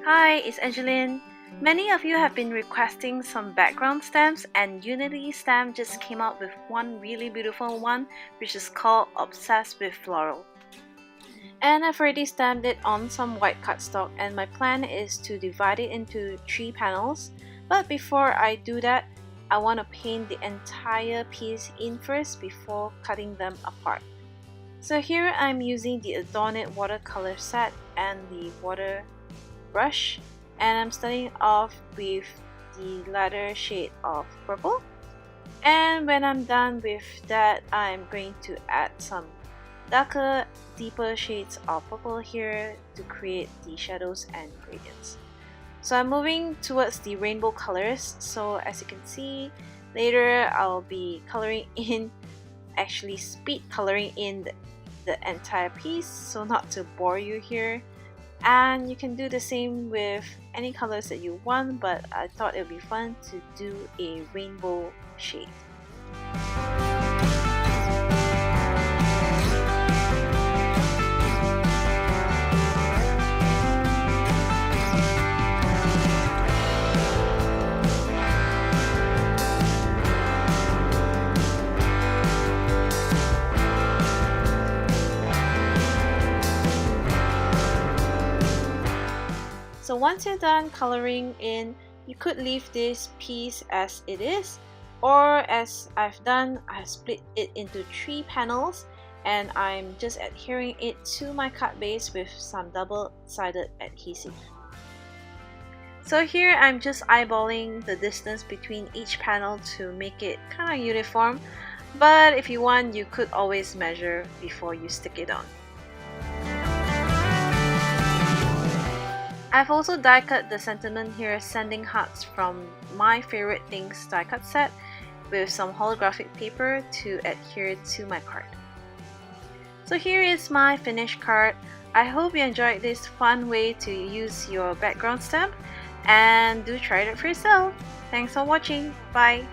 Hi, it's Angeline. Many of you have been requesting some background stamps, and Unity Stamp just came out with one really beautiful one, which is called Obsessed with Floral. And I've already stamped it on some white cardstock, and my plan is to divide it into 3 panels. But before I do that, I want to paint the entire piece in first before cutting them apart. So here I'm using the Adornit Watercolor set and the water brush, and I'm starting off with the lighter shade of purple, and when I'm done with that, I'm going to add some darker, deeper shades of purple here to create the shadows and gradients. So I'm moving towards the rainbow colors, so as you can see later I'll be coloring in, actually speed coloring in the entire piece, so not to bore you here. And you can do the same with any colors that you want, but I thought it would be fun to do a rainbow shade. So once you're done coloring in, you could leave this piece as it is, or as I've done, I've split it into 3 panels and I'm just adhering it to my card base with some double-sided adhesive. So here I'm just eyeballing the distance between each panel to make it kind of uniform, but if you want, you could always measure before you stick it on. I've also die cut the sentiment here, sending hearts from my favorite things die cut set with some holographic paper to adhere to my card. So here is my finished card. I hope you enjoyed this fun way to use your background stamp, and do try it out for yourself. Thanks for watching. Bye!